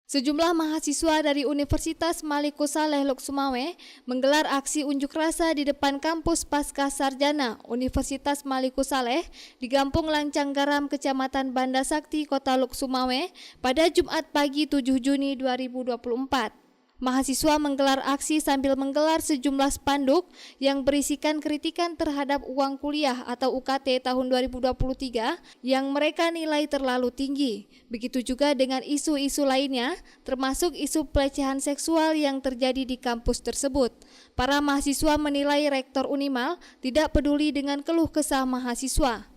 Sejumlah mahasiswa dari Universitas Maliku Saleh Lok Sumawe menggelar aksi unjuk rasa di depan kampus Pasca Sarjana Universitas Maliku Saleh di Kampung Lancang Garam, Kecamatan Banda Sakti, Kota Lok Sumawe pada Jumat pagi 7 Juni 2024. Mahasiswa menggelar aksi sambil menggelar sejumlah spanduk yang berisikan kritikan terhadap uang kuliah atau UKT tahun 2023 yang mereka nilai terlalu tinggi. Begitu juga dengan isu-isu lainnya, termasuk isu pelecehan seksual yang terjadi di kampus tersebut. Para mahasiswa menilai Rektor Unimal tidak peduli dengan keluh kesah mahasiswa.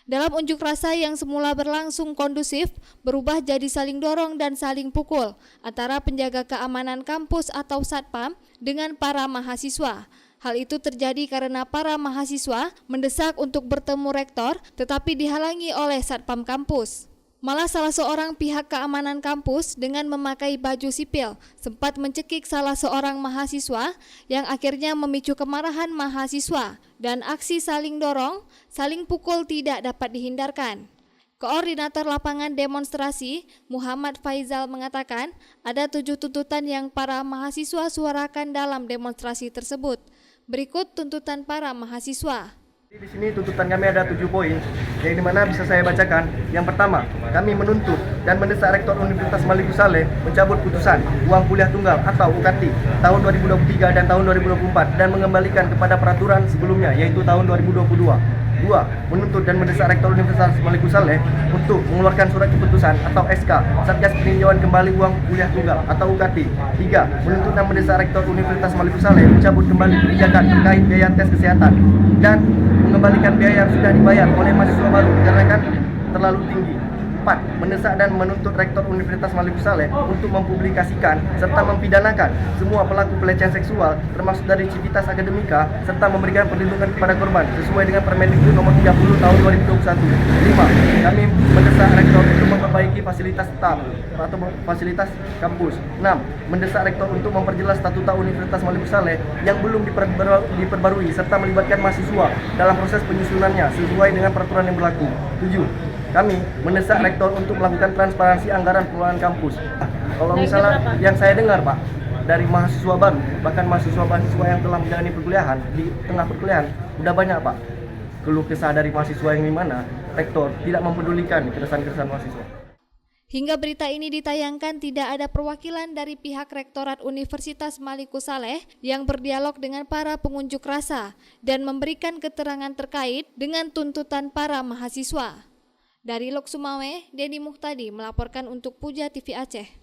Dalam unjuk rasa yang semula berlangsung kondusif, berubah jadi saling dorong dan saling pukul antara penjaga keamanan kampus atau Satpam dengan para mahasiswa. Hal itu terjadi karena para mahasiswa mendesak untuk bertemu rektor tetapi dihalangi oleh Satpam kampus. Malah salah seorang pihak keamanan kampus dengan memakai baju sipil sempat mencekik salah seorang mahasiswa yang akhirnya memicu kemarahan mahasiswa dan aksi saling dorong, saling pukul tidak dapat dihindarkan. Koordinator lapangan demonstrasi Muhammad Faizal mengatakan ada 7 tuntutan yang para mahasiswa suarakan dalam demonstrasi tersebut. Berikut tuntutan para mahasiswa. Di sini tuntutan kami ada 7 poin, yang dimana bisa saya bacakan. Yang pertama, kami menuntut dan mendesak Rektor Universitas Maliku Saleh mencabut putusan uang kuliah tunggal atau UKT tahun 2023 dan tahun 2024 dan mengembalikan kepada peraturan sebelumnya yaitu tahun 2022. 2. Menuntut dan mendesak Rektor Universitas Maliku Saleh untuk mengeluarkan surat keputusan atau SK Satgas peninjauan kembali uang kuliah tunggal atau UKT. 3. Menuntut dan mendesak Rektor Universitas Maliku Saleh mencabut kembali kebijakan terkait biaya tes kesehatan dan mengembalikan biaya yang sudah dibayar oleh mahasiswa baru dikarenakan terlalu tinggi. 4. Mendesak dan menuntut Rektor Universitas Maliku Saleh untuk mempublikasikan serta mempidanakan semua pelaku pelecehan seksual termasuk dari Civitas Akademika serta memberikan perlindungan kepada korban sesuai dengan Permendikbud nomor 30 tahun 2021. 5. Kami mendesak Rektor untuk memperbaiki fasilitas staff atau fasilitas kampus. 6. Mendesak Rektor untuk memperjelas statuta Universitas Maliku Saleh yang belum diperbarui serta melibatkan mahasiswa dalam proses penyusunannya sesuai dengan peraturan yang berlaku. 7. Kami mendesak Rektor untuk melakukan transparansi anggaran pengelolaan kampus. Kalau misalnya yang saya dengar Pak, dari mahasiswa baru, bahkan mahasiswa-mahasiswa yang telah menjalani perkuliahan, di tengah perkuliahan, udah banyak Pak keluh kesah dari mahasiswa yang dimana Rektor tidak mempedulikan keresahan-keresahan mahasiswa. Hingga berita ini ditayangkan tidak ada perwakilan dari pihak Rektorat Universitas Maliku Saleh yang berdialog dengan para pengunjuk rasa dan memberikan keterangan terkait dengan tuntutan para mahasiswa. Dari Lok Sumawe, Denny Muhtadi melaporkan untuk Puja TV Aceh.